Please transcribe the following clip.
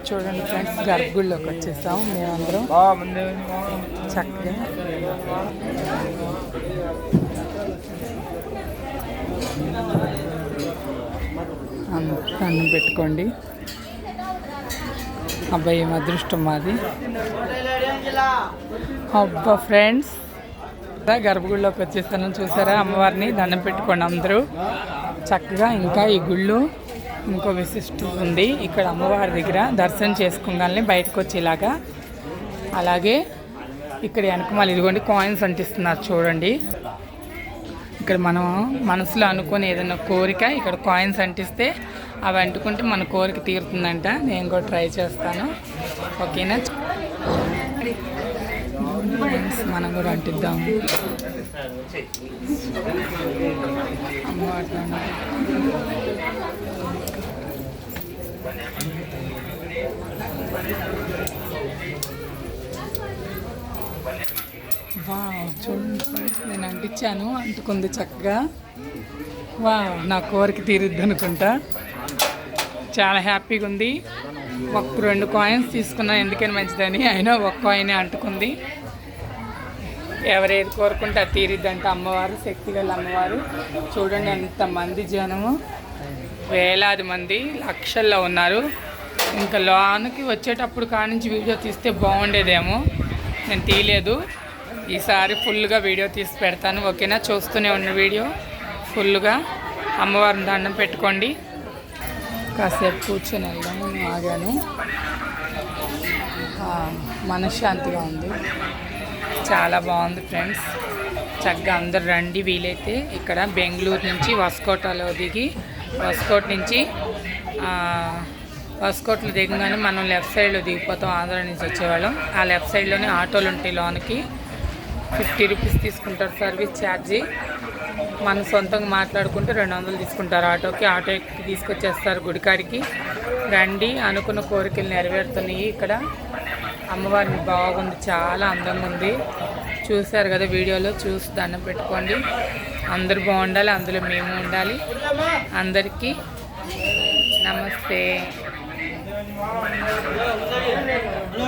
చూడండి ఫ్రెండ్స్, గర్భగుడిలోకి వచ్చేసాం మేమందరం చక్కగా. అన్నం పెట్టుకోండి. అబ్బాయి ఏం అదృష్టం మాది. అబ్బా ఫ్రెండ్స్, గర్భగుడిలోకి వచ్చేసాను. చూసారా అమ్మవారిని? దండం పెట్టుకోండి అందరూ చక్కగా. ఇంకా ఈ గుళ్ళు ఇంకో విశిష్టత ఉంది. ఇక్కడ అమ్మవారి దగ్గర దర్శనం చేసుకోగానే బయటకు వచ్చేలాగా. అలాగే ఇక్కడ వెనకమాల ఇదిగోండి కాయిన్స్ అంటిస్తున్నారు చూడండి. ఇక్కడ మనం మనసులో అనుకుని ఏదైనా కోరిక ఇక్కడ కాయిన్స్ అంటిస్తే అవి అంటుకుంటే మన కోరిక తీరుతుందంట. నేను కూడా ట్రై చేస్తాను. ఓకేనా? మనం కూడా అంటిద్దాము. అమ్మవారి వా చూడండి, నేను అంటించాను, అంటుకుంది చక్కగా. వా, నా కోరిక తీరుద్ది అనుకుంటా. చాలా హ్యాపీగా ఉంది. ఒక 2 కాయిన్స్ తీసుకున్నాను ఎందుకని మంచిదని, అయినా ఒక కాయినే అంటుకుంది. ఎవరేది కోరుకుంటే అది తీరిద్దంట అమ్మవారు, శక్తిగల అమ్మవారు. చూడండి ఎంతమంది జనము, వేలాది మంది, లక్షల్లో ఉన్నారు. ఇంకా లోనికి వచ్చేటప్పుడు కానించి వీడియో తీస్తే బాగుండేదేమో, నేను తీయలేదు. ఈసారి ఫుల్గా వీడియో తీసి పెడతాను. ఓకేనా? చూస్తూనే ఉన్న వీడియో ఫుల్గా. అమ్మవారిని దండం పెట్టుకోండి. కాసేపు కూర్చొని వెళ్దాము. ఆగాను, మనశ్శాంతిగా ఉంది. చాలా బాగుంది ఫ్రెండ్స్. చక్కగా అందరు రండి వీలైతే. ఇక్కడ బెంగళూరు నుంచి వస్కోటలో దిగి, వస్కోట్ నుంచి వస్కోట్లో దిగగానే మనం లెఫ్ట్ సైడ్లో దిగిపోతాం. ఆంధ్ర నుంచి వచ్చేవాళ్ళం. ఆ లెఫ్ట్ సైడ్లోనే ఆటోలు ఉంటాయి. లోనికి 50 రూపీస్ తీసుకుంటారు సర్వీస్ ఛార్జీ. మనం సొంతంగా మాట్లాడుకుంటే 200 తీసుకుంటారు ఆటోకి. ఆటో ఎక్కి తీసుకొచ్చేస్తారు గుడికాడికి. రండి, అనుకున్న కోరికలు నెరవేరుతున్నాయి. ఇక్కడ అమ్మవారిని బాగుంది, చాలా అందంగా ఉంది. చూశారు కదా వీడియోలో, చూసి దండం పెట్టుకోండి. అందరూ బాగుండాలి, అందులో మేము ఉండాలి. అందరికీ నమస్తే.